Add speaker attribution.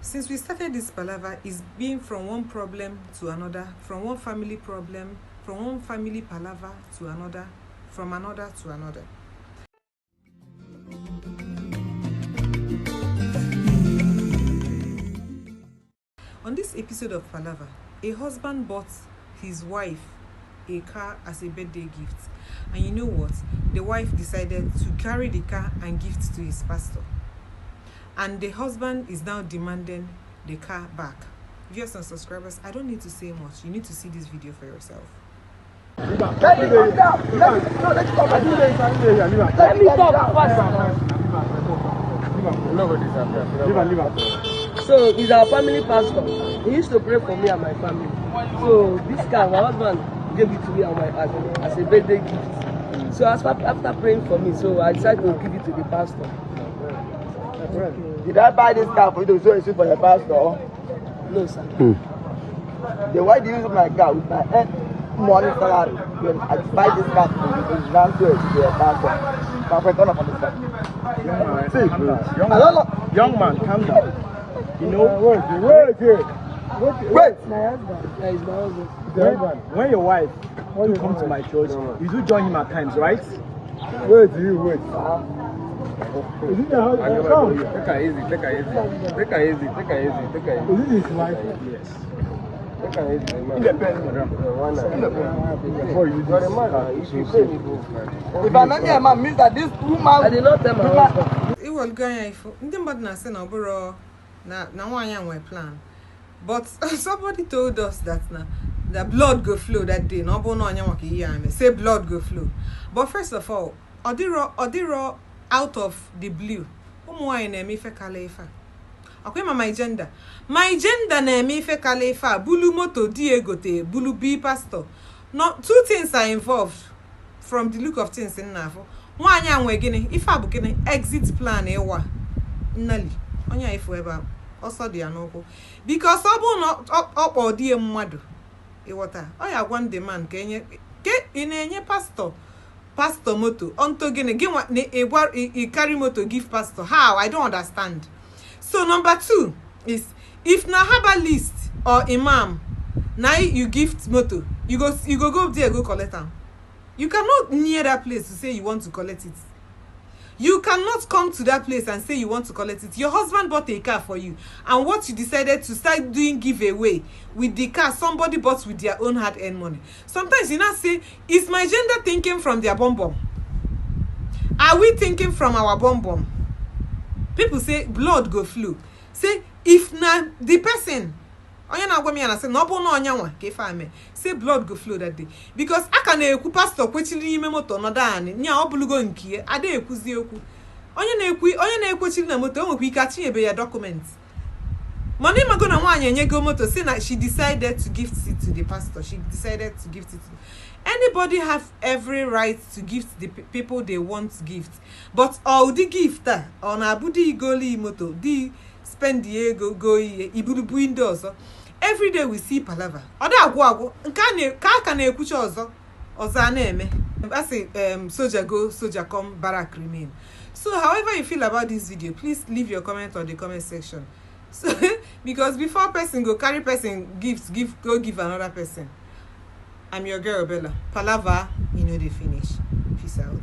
Speaker 1: Since we started this palaver, it's been from one problem to another, from one family problem, from one family palaver to another, from another to another. On this episode of Palaver, a husband bought his wife a car as a birthday gift. And you know what? The wife decided to carry the car and give it to his pastor. And the husband is now demanding the car back. Viewers and subscribers, I don't need to say much. You need to see this video for yourself.
Speaker 2: Let me talk first. So he's our family pastor. He used to pray for me and my family. So this car, my husband gave it to me as a birthday gift. So after praying for me, so I decided to give it to the pastor.
Speaker 3: Did I buy this car for you to show a suit for the pastor?
Speaker 2: No, sir.
Speaker 3: Then why do you use my car with my money salary? When I buy this car for you to run to the pastor. My friend, turn up on this car.
Speaker 4: Young man, calm down. You know,
Speaker 3: wait.
Speaker 2: My husband. Yeah, he's my husband.
Speaker 4: when your wife comes to my church, you do join him at times, right?
Speaker 3: Wait.
Speaker 4: Is it the house? Take her easy. Is it his wife? Yes. Before you do
Speaker 3: if I'm not here, man, means that this woman.
Speaker 2: I did not tell my husband.
Speaker 1: It will go for na say na oboro na one plan. But somebody told us that the blood go flow that day. No bono anya waki hear me say blood go flow. But first of all, odiro out of the blue. Umu na eme ife kalefa. Akwema my gender na eme ife kalefa. Bulu moto diegote bulu be pastor. No, two things are involved from the look of things in nafo. Nwanya nwe gini ife abu gini exit plan ewa nnali onya ife eba also dị anoko because ọ bụ na ọkpọ die mmadụ ịghọta ọ ya gwa ndị man ka enye ke ị na-enye pastor moto onto gịnị gị ị carry moto give pastor. How? I don't understand. So number 2 is if na herbalist or imam na you gift moto, you go there go collect am. You cannot near that place to say you want to collect it. You cannot come to that place and say you want to collect it. Your husband bought a car for you. And what you decided to start doing giveaway with the car, somebody bought with their own hard-earned money. Sometimes you not say, is my gender thinking from their bum? Are we thinking from our bum? People say blood go flow. Say, if na the person, say blood go flow that day. Because I can eku pastor kwechiri ime moto no dan nya obulugo nkie ade ekuzi oku onye na ekwechiri na moto onwe ika chiebe ya document money mago na nwanya enyego moto say na she decided to gift it to the pastor. She decided to gift it. Anybody have every right to gift the people they want gift, but all the gifter on abudi igoli moto di spend the ego go iburu windows. Every day we see palaver. Oda agwo ka na ekwucha ozo na eme. I say soldier go, soldier come, barrack remain. So however you feel about this video, please leave your comment on the comment section. So because before person go carry person gifts, give another person. I'm your girl Bella. Palaver, you know the finish. Peace out.